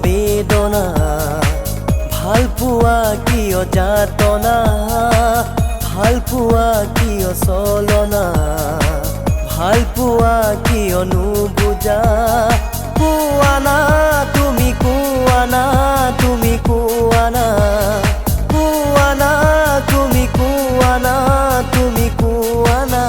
বেদনা, ভাল পোৱা কিয় যাতনা, ভাল পোৱা কিয় চলনা, ভাল পোৱা কিয় নুবুজা। কোৱানা তুমি, কোৱানা তুমি, কোৱানা, কোৱানা তুমি, কোৱানা তুমি, কোৱানা।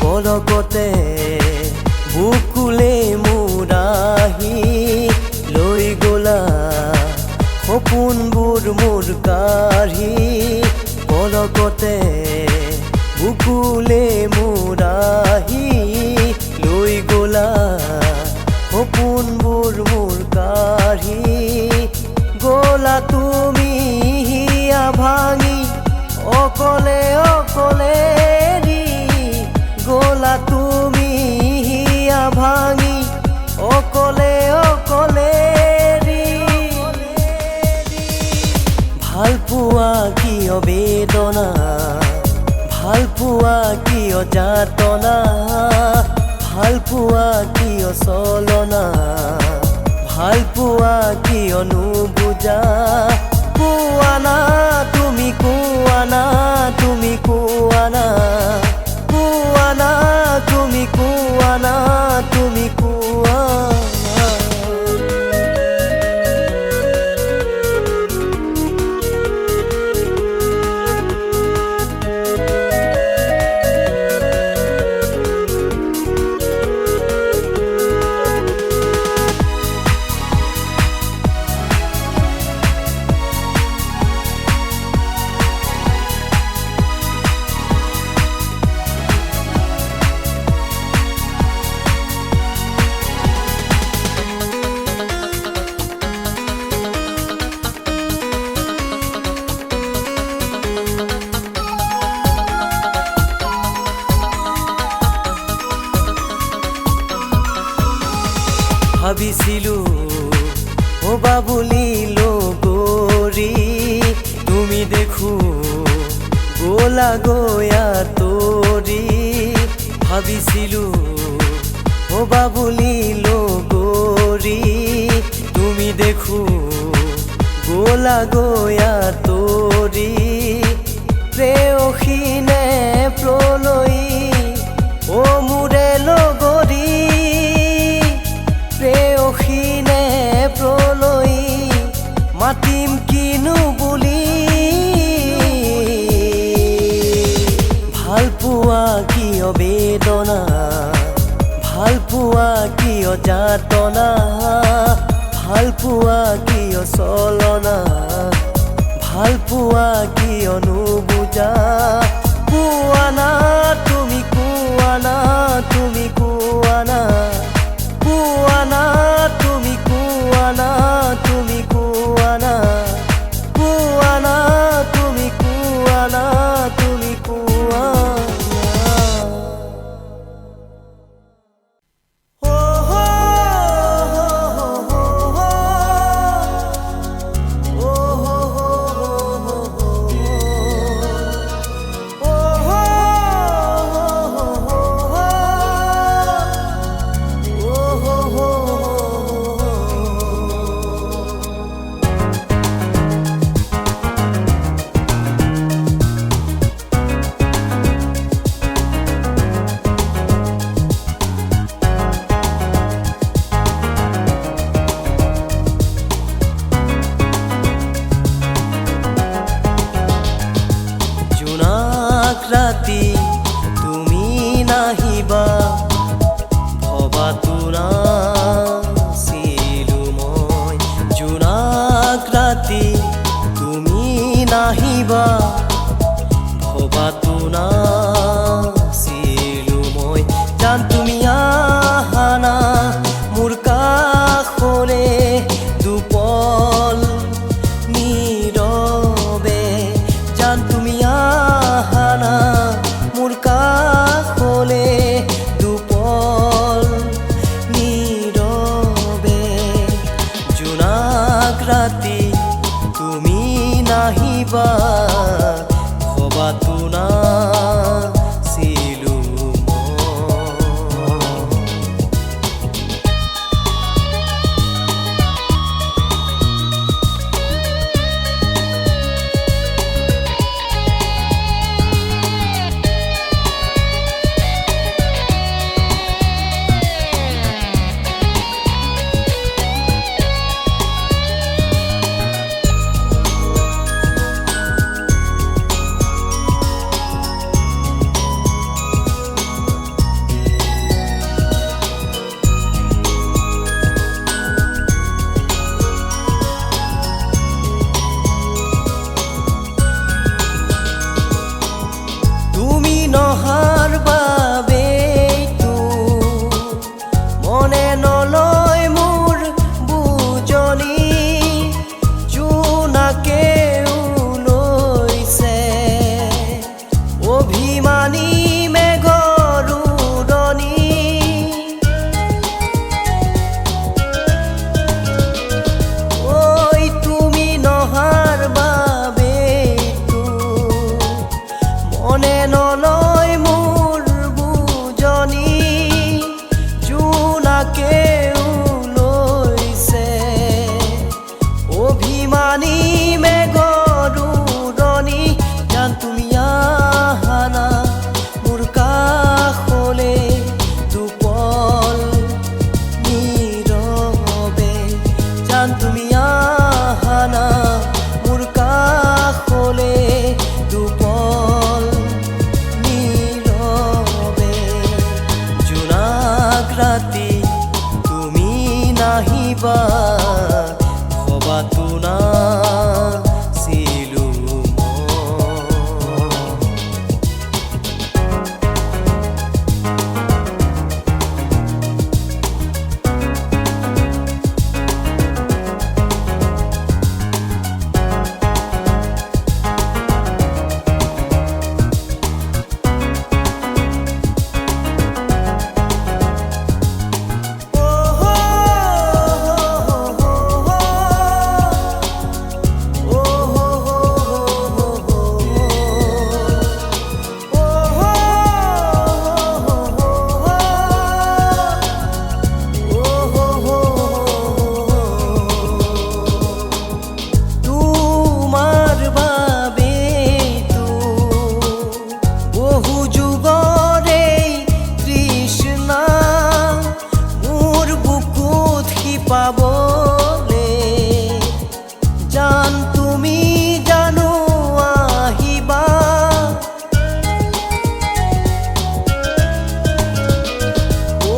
পলকতে বুকুলে মুৰাহি লৈ গলা সপোনবোৰ মোৰ কাঢ়ি। পলকতে বুকুলে মুৰাহি লৈ গলা সপোনবোৰ মোৰ কাঢ়ি। গলা তুমি হিয়া ভাঙি অকলে অকলে, গলা তুমি হিয়া ভাঙি অকলে অকলে। ভাল পোৱা কিয় বেদনা, ভাল পোৱা কিয় যাতনা, ভাল পোৱা কিয় চলনা, ভাল পোৱা কিয় নুবুজা। কোৱানা তুমি, কোৱানা তুমি, কোৱানা, কোৱানা তুমি, কোৱানা তুমি, কোৱানা। ভাবিছিলো হবা বুলি লগৰী, তুমি দেখো গলা গয়া তৰি। ভাবিছিলো হবা বুলি লগৰী, তুমি দেখো গলা গয়া তৰি। প্ৰেয়সী নে প্ৰণয়ী অ মোৰে লগৰী, প্ৰেয়সী নে প্ৰণয়ী মাতিম কিনো বুলি। ভাল পোৱা কিয় বেদনা, ভাল পোৱা কিয় যাতনা, ভাল পোৱা কিয় চলনা, ভাল পোৱা কিয় নুবুজা। কোৱানা তুমি, কোৱানা তুমি, কোৱানা, কোৱানা তুমি, কোৱানা তুমি, কোৱানা, কোৱানা তুমি, কোৱানা তুমি, কোৱানা। নাছিলো নহাৰ বাবেইতো মনে নলয় মোৰ বুজনি জোনাকেও লৈছে অভিমানী মেঘৰ উৰণি ঐ তুমি নহাৰ বাবেইতো মনে নলয় অভিমানী মেঘৰ উৰণি জান তুমি আহা না মোৰ কাষলে দুপল নীৰৱে জান তুমি আহা না মোৰ কাষলে দুপল নীৰৱে জোনাক ৰাতি তুমি নাহিবা ভবাতো নাছিলো পাবলে জান তুমি জানো আহিবা ও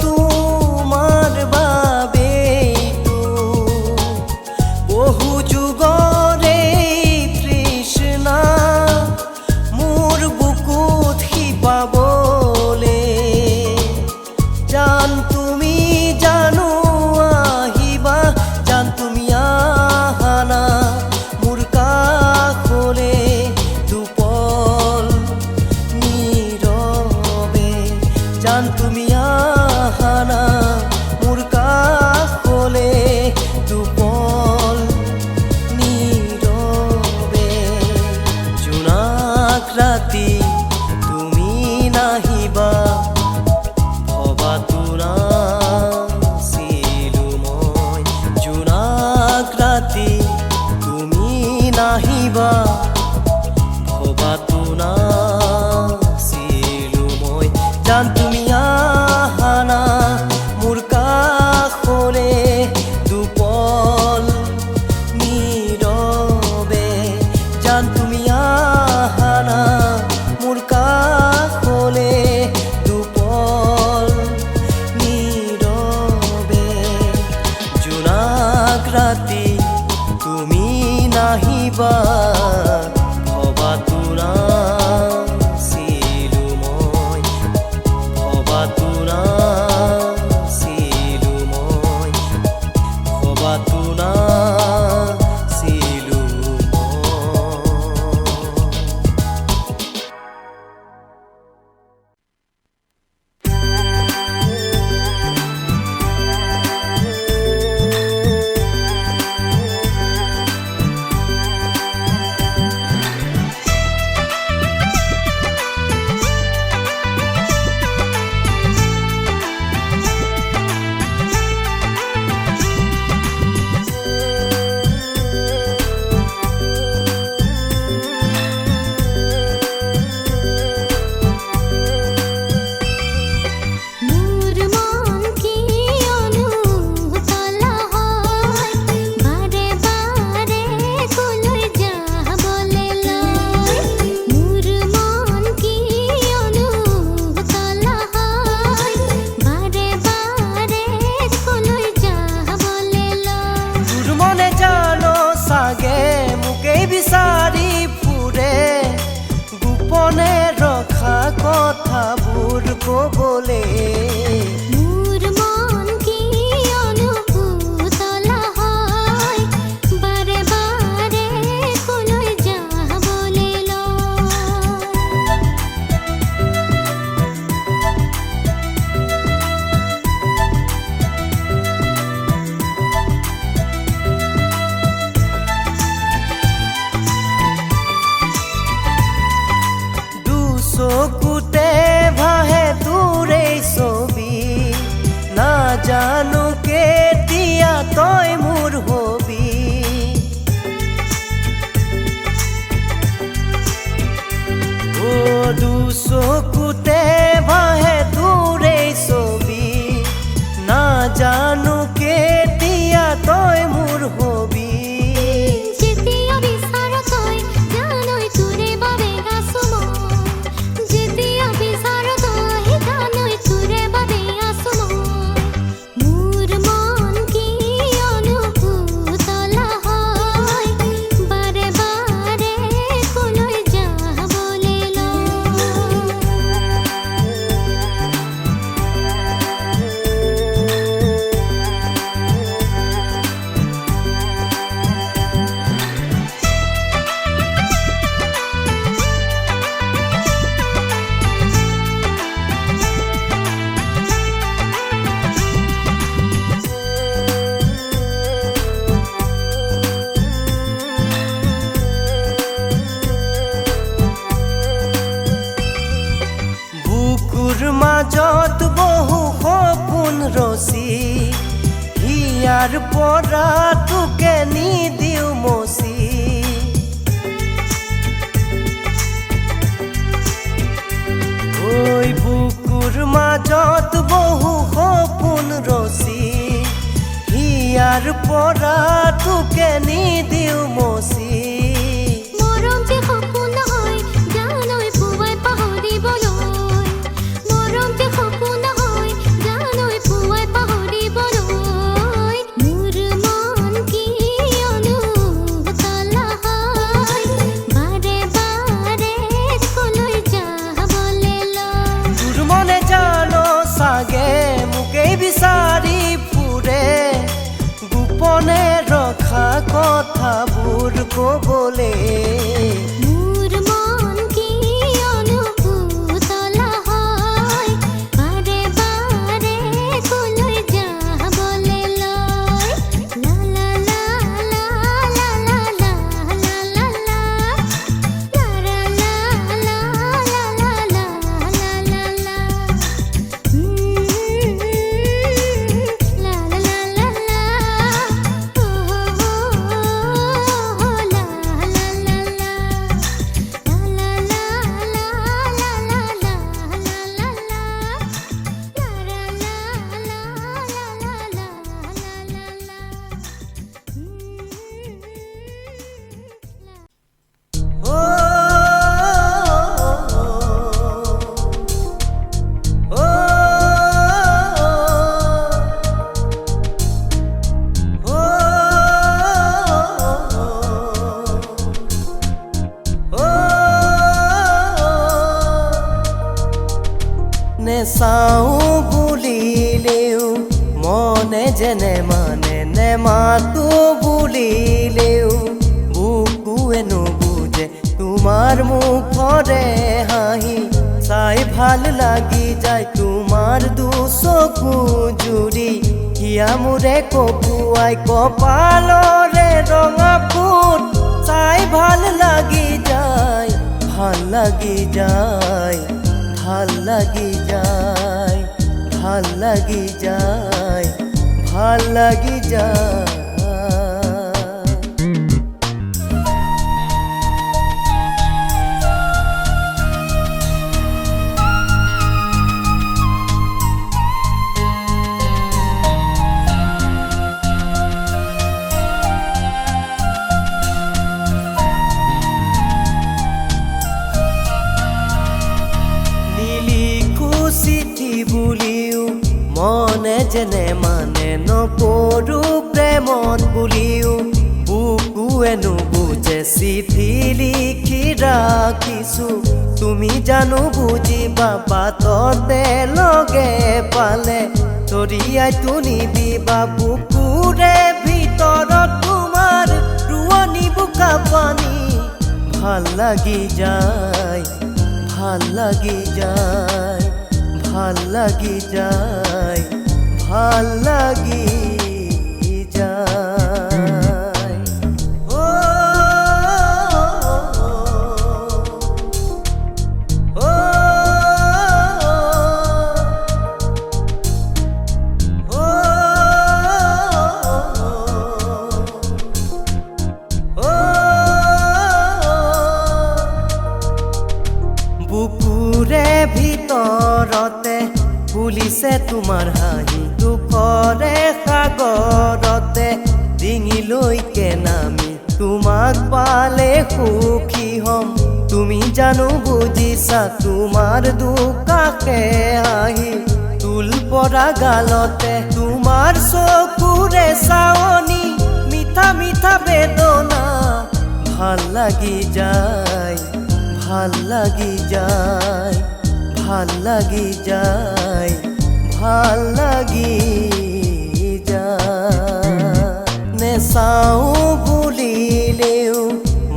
তোমাৰ বাবেইতো বহু যুগৰে তৃষ্ণা মোৰ বুকুত শিপাবলে জান তুমি জানো তুমি আহা না মোৰ কাষলে দুপল নীৰৱে জান তুমি আহা না মোৰ কাষলে দুপল নীৰৱে জোনাক ৰাতি তুমি নাহিবা ভবাতো ৰাতি তুমি নাহিবা ভবাতো নাছিলো মই জান তুমি আহা না মোৰ কাষলে দুপল নীৰৱে জান তুমি আহা না মোৰ কাষলে দুপল নীৰৱে জোনাক ৰাতি তুমি নাহিবা ভবাতো ক'বলে মোৰ মন কিয়নো পুতলা হয় বাৰে বাৰে কলৈ যাবলৈ লয় দুচকুতে ভাহে তোৰে ছবি নাজানো কেতিয়া তই মোৰ হবি ও দুচকুতে ভাহে তোৰে ছবি নাজানো কেতিয়া তই মোৰ হবি যেতিয়া বিচাৰ তই জানৈ তোৰে বাবে আছো মই যেতিয়া বিচাৰ তই জানৈ তোৰে বাবে আছো মই মোৰ মন কিয়নো পুতলা হয় বাৰে বাৰে কলৈ যাবলৈ লয় বুকুৰ মাজত বহু সপোন ৰচি হিয়াৰ পৰা তোকে নিদিও মচি ঐ বুকুৰ মাজত বহু সপোন ৰচি হিয়াৰ পৰা তোকে নিদিও মচি মৰম যে সপোন হয় জানৈ পুৱাই পাহৰিবলৈ মৰম যে সপোন হয় জানৈ পুৱাই পাহৰিবলৈ মোৰ মন কিয়নো পুতলা হয় বাৰে বাৰে কলৈ যাবলৈ লয় তোৰ মনে জানো চাগে মোকেই বিচাৰি ফুৰে গোপনে ৰখা কথাবোৰ ক'বলে মোৰ মন কিয়নো পুতলা হয় বাৰে বাৰে কলৈ যাবলৈ লয় লা লা লা লা লা লা লা লা লা লা লা লা লা লা লা লা লা নেচাওঁ বুলিলেও মনে যেনে মানে নেমাতো বুলিলেও বুকুৱে নুবুজে তোমাৰ মুখৰে হাঁহি চাই ভাল লাগি যায় তোমাৰ দুচকু জুৰি হিয়া মোৰে কঁপুৱাই কপালৰে ৰঙা ফুট চাই ভাল লাগি যায় ভাল লাগি যায় ভাল লাগি যায় ভাল লাগি যায় ভাল লাগি যায় মনে যেনে মানে নপৰো প্ৰেমত বুলিও বুকুৱে নুবুজে চিঠি লিখি ৰাখি ৰাখিছো তুমি জানো বুজিবা বাটতে লগে পালে তৰিয়াই তুনি দিবা বুকুৰে ভিতৰত তোমাৰ ৰুৱনি বোকা পানী ভাল লাগি যায় ভাল লাগি যায় ভাল লাগি যায় ভাল লাগি যায় ও ও বুকুৰে ভিতৰতে ফুলিছে তোমাৰ হাঁহি দুখৰে সাগৰতে ডিঙিলৈকে নামি তোমাক পালে সুখী হ'ম তুমি জানো বুজিছা তোমাৰ দুকাষে হাঁহি তুল পৰা গালতে তোমাৰ চকুৰে চাৱনি মিঠা মিঠা বেদনা ভাল লাগি যায় ভাল লাগি যায় ভাল লাগি যায় ভাল লাগি যায় নেচাও বুলিলেও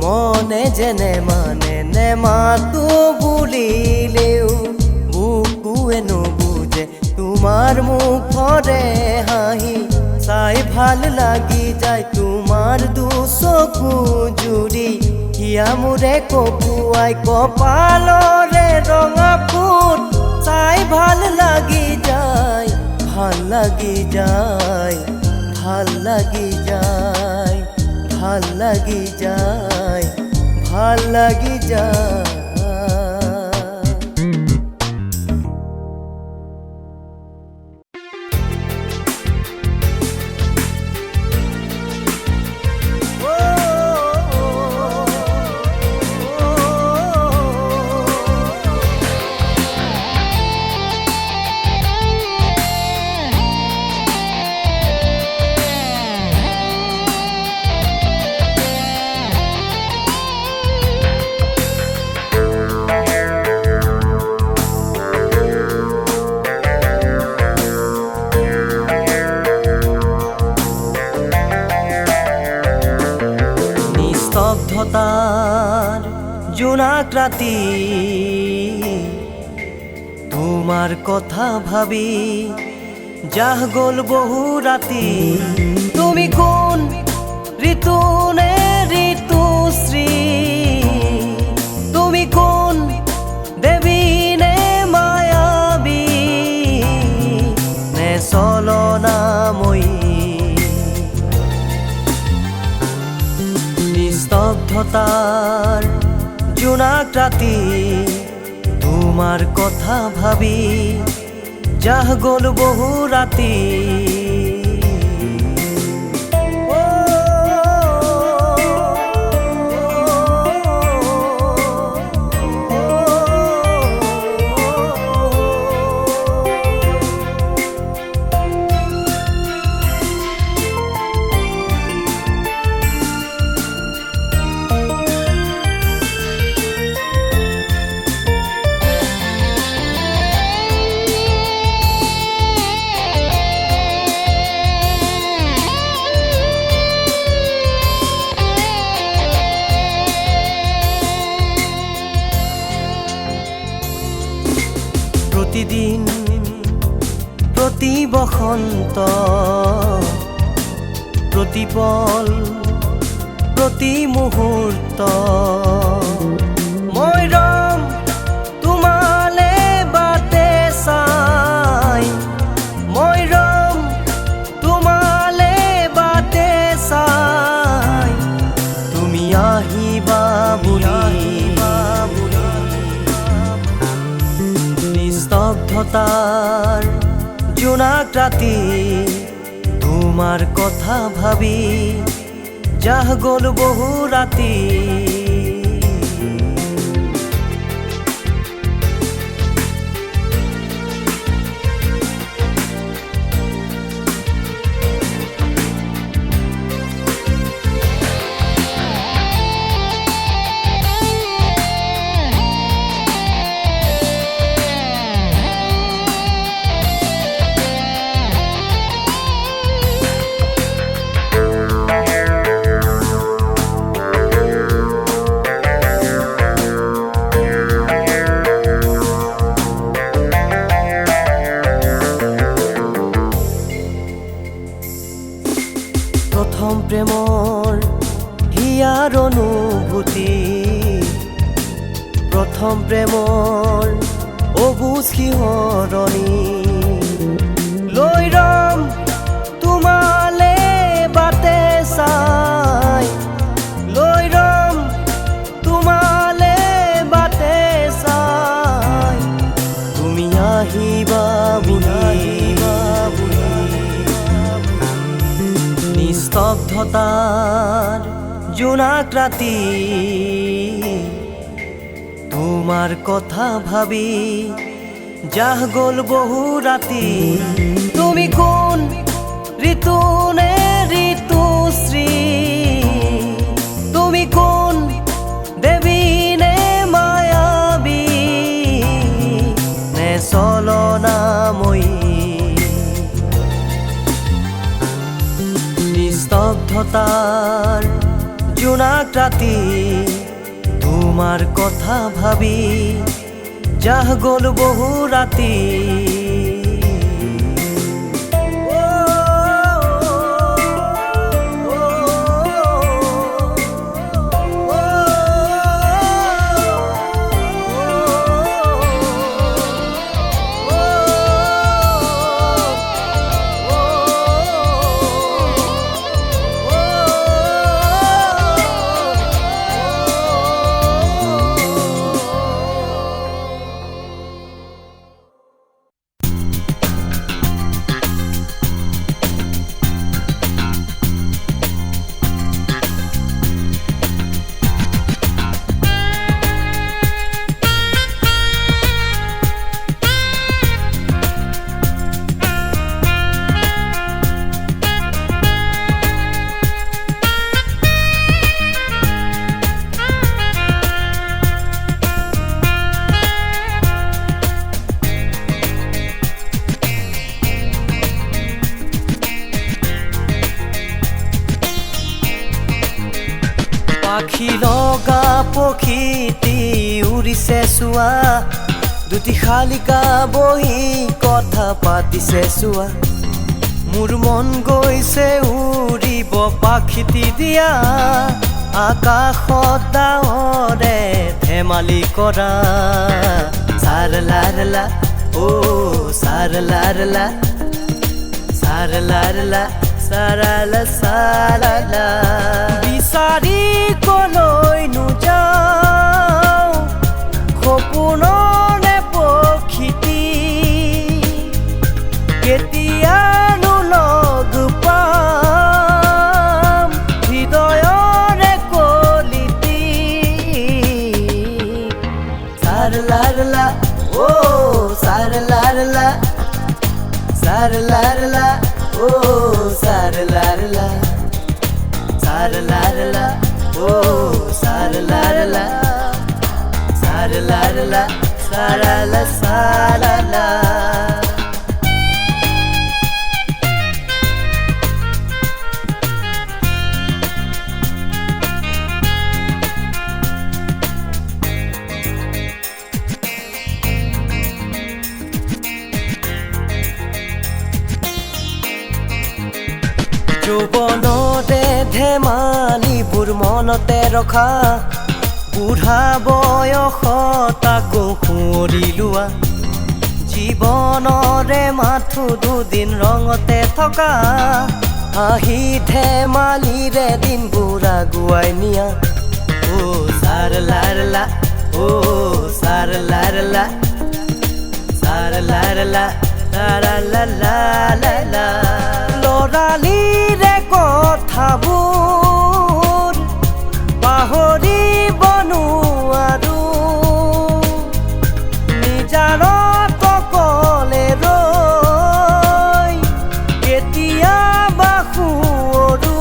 মনে যেনে মানে নেমাতো বুলিলেও বুকুৱে নুবুজে তোমাৰ মুখৰে হাঁহি চাই ভাল লাগি যায় তোমাৰ দুচকু জুৰি হিয়া মোৰে কপুৱাই কপালৰে ৰঙা ফুট চাই ভাল লাগি যায় ভাল লাগি যায় ভাল লাগি যায় ভাল লাগি যায় ভাল লাগি যায় নিস্তব্ধতার জোনাক রাতি তোমার কথা ভাবি যাহ গ'ল বহু রাতি তুমি কোন ঋতু নে ঋতুশ্রী তুমি কোন দেবী নে মায়াবী নে চলনাময়ী নিস্তব্ধতার জোনাক রাতি তোমার কথা ভাবি যাহ গ'ল বহু রাতি প্রতিদিন প্রতি বসন্ত প্রতিপল প্রতি মুহূর্ত মই ৰম তোমালে বাটে চাই মই ৰম তোমালে বাটে চাই তুমি আহিবা বুলি নিস্তব্ধতাৰ জোনাক ৰাতি তোমাৰ কথা ভাবি যাহ গ'ল বহু ৰাতি প্ৰথম প্ৰেমৰ অবুজ শিহৰণি লৈ ৰম তোমালে বাটে চাই লৈ ৰম তোমালে বাটে চাই তুমি আহিবা নিস্তব্ধতার জোনাক রাতি তোমার কথা ভাবি যাহ গল বহু রাতি তুমি কোন ঋতু নে ঋতুশ্রী তুমি কোন দেবী নে মায়াবী নে চলনাময়ী নিস্তব্ধতার জোনাক রাতি তোমার কথা ভাবি যাহ গল বহু রাতি পাখি লগা পক্ষীটি উৰিছে চোৱা দুটি শালিকা বহি কথা পাতিছে চোৱা মোৰ মন গৈছে উৰিব পাখিটি দিয়া আকাশত ডাৱৰে ধেমালি কৰা চাৰলাৰলা ও চাৰলাৰলা চাৰলাৰলা সাৰালা সাৰালা বিচাৰি কলৈ নুযাও সপোনৰে পক্ষীটি কেতিয়ানো লগ পাম হৃদয়ৰে কলিটি সাৰলাৰলা ও সাৰলাৰলা সাৰলাৰলা ও সাৰলাৰলা সাৰলাৰলা ও সাৰলাৰলা সাৰলাৰলা সাৰালা সাৰালা যৌৱনতে ধেমালিবোৰ মনতে ৰখা বুঢ়া বয়সত আকৌ সুঁৱৰি লোৱা জীৱনৰে মাথো দুদিন ৰঙতে থকা হাঁহি ধেমালিৰে দিনবোৰ আগুৱাই নিয়া ও চাৰলাৰলা ও চাৰলাৰলা চাৰলাৰলা লালালালালা লৰালিৰে কথাবোৰ পাহৰিব নোৱাৰো নিজানত অকলে ৰৈ কেতিয়াবা সুঁৱৰো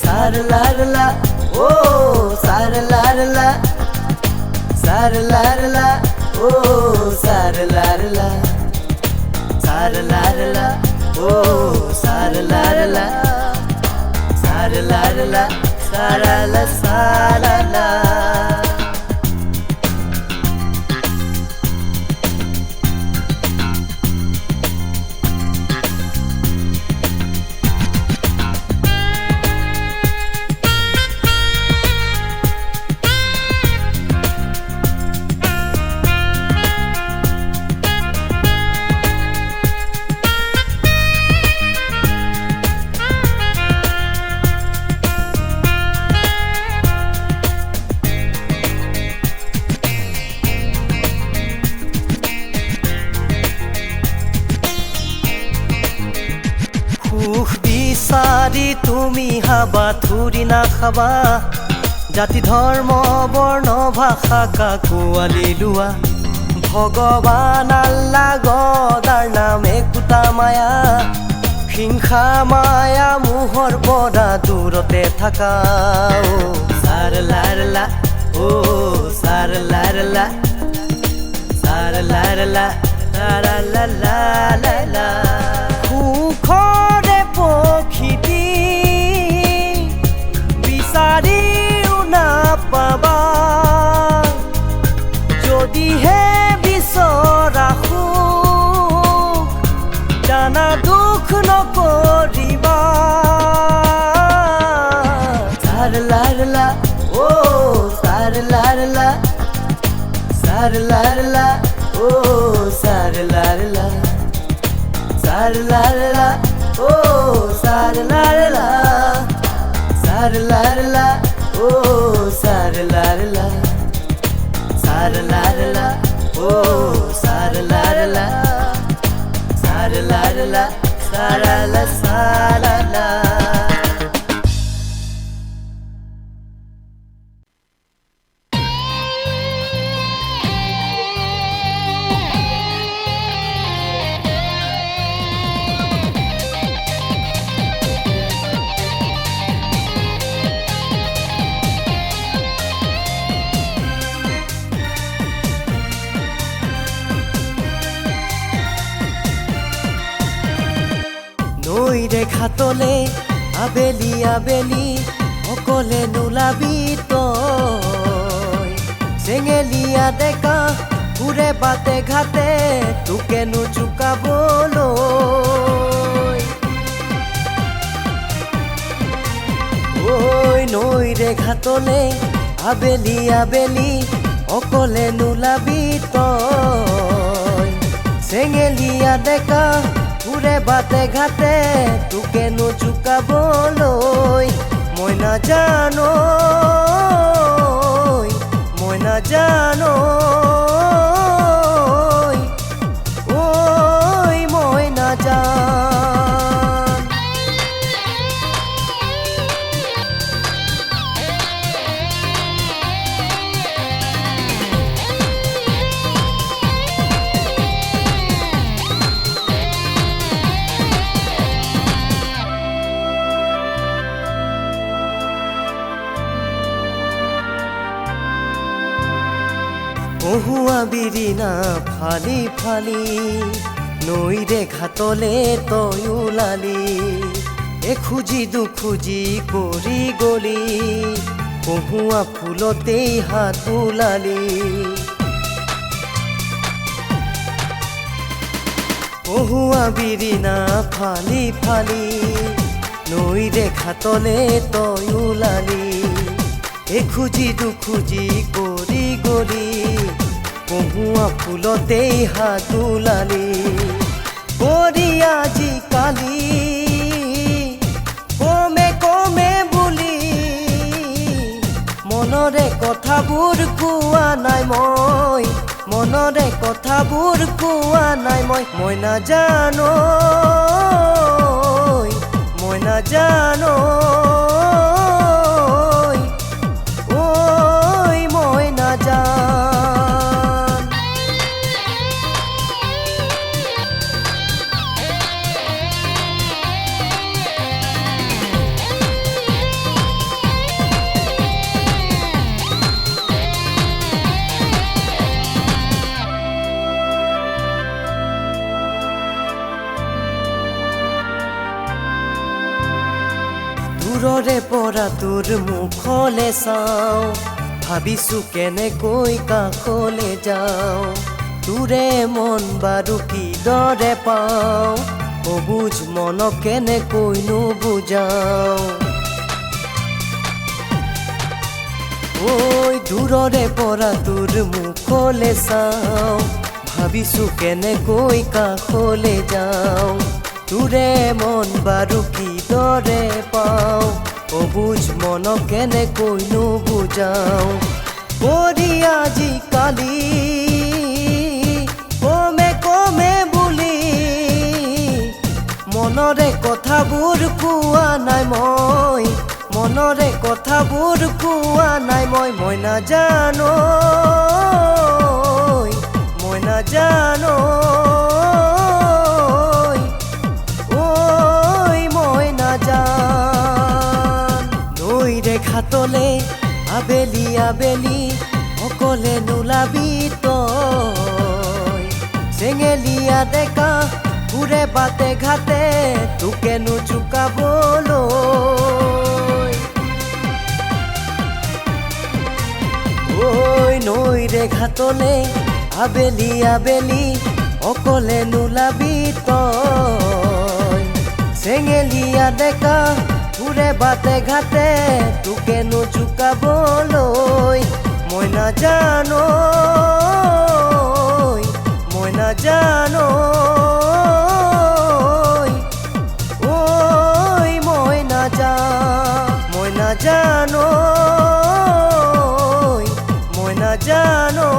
চাৰলাৰলা ও চাৰলাৰলা সাৰলাৰলা ও সাৰলাৰলা সাৰলাৰলা ও সাৰলাৰলা সাৰলাৰলা সাৰালা সাৰালা তুমি হাবা থুৰি নাখাবা জাতি ধৰ্ম বৰ্ণ ভাষা কাকোৱালি লোৱা ভগৱান আল্লাহ গদাৰ নাম একোটা মায়া হিংসা মায়া মোহৰ পৰা দূৰতে থাকা সাৰ লাৰলা ও সাৰ লাৰলা সাৰ লাৰলা লাৰলা সুখৰে পখিটি বিচাৰিও নাপাবা যদিহে বিচৰা সুখ জানা দুখ নকৰিবা সাৰ লাৰলা ও সাৰ লাৰলা সাৰ লাৰলা ও সাৰ লাৰলা সাৰ লাৰলা ও সাৰ লাৰলা সাৰ লাৰলা ও সাৰ লাৰলা সাৰ লাৰলা ও সাৰ লাৰলা সাৰ লাৰলা সাৰালা সাৰালা নৈৰে ঘাটলে আবেলি আবেলি অকলে নোলাবি তই চেঙেলীয়া ডেকা ঘূৰে বাটে ঘাটে তোকে নোচুকাবলৈ ঐ নৈৰে ঘাটলে আবেলি আবেলি অকলে নোলাবি তই চেঙেলীয়া ডেকা ঘূৰে বাটে ঘাটে তোকে নোচুকাবলৈ মই নাজানো ঐ মই নাজান কহুৱা বিৰিণা ফালি ফালি নৈৰে ঘাটলে তই ওলালি এখুজি দুখুজি কৰি গলি কহুৱা ফুলতেই হাত ওলালি কহুৱা বিৰিণা ফালি ফালি নৈৰে ঘাটলে তই ওলালি এখুজি দুখুজি কৰি গলি কহুৱা ফুলতেই হাত ওলালি কৰি আজিকালি কমে কমে বুলি মনৰে কথাবোৰ কোৱা নাই মনৰে কথাবোৰ কোৱা নাই মই নাজানো মই নাজানো মই নাজান দূৰৰে পৰা তোৰ মুখলে চাওঁ ভাবিছো কেনেকৈ কাষলে যাওঁ তোৰে মন বাৰু কিদৰে পাওঁ অবুজ মনক কেনেকৈনো বুজাওঁ ঐ দূৰৰে পৰা তোৰ মুখলে চাওঁ ভাবিছো কেনেকৈ কাষলে যাওঁ তোৰে মন বাৰু কিদৰে পাওঁ অবুজ মনক কেনেকৈনো বুজাওঁ কৰি আজিকালি কমে কমে বুলি মনৰে কথাবোৰ কোৱা নাই মই, মনৰে কথাবোৰ কোৱা নাই মই। মই নাজানো, মই নাজানো, ঐ মই নাজান। নৈৰে ঘাটলে আবেলি আবেলি অকলে নোলাবি তই, চেঙেলীয়া ডেকা ঘূৰে বাটে ঘাটে তোকে নোচুকাবলৈ। ঐ নৈৰে ঘাটলে আবেলি আবেলি অকলে নোলাবি তই, চেঙেলীয়া ডেকা ঘূৰে বাটে ঘাটে তোকে নোচুকাবলৈ। মই নাজানো, মই নাজানো, ঐ মই নাজানো, মই নাজানো।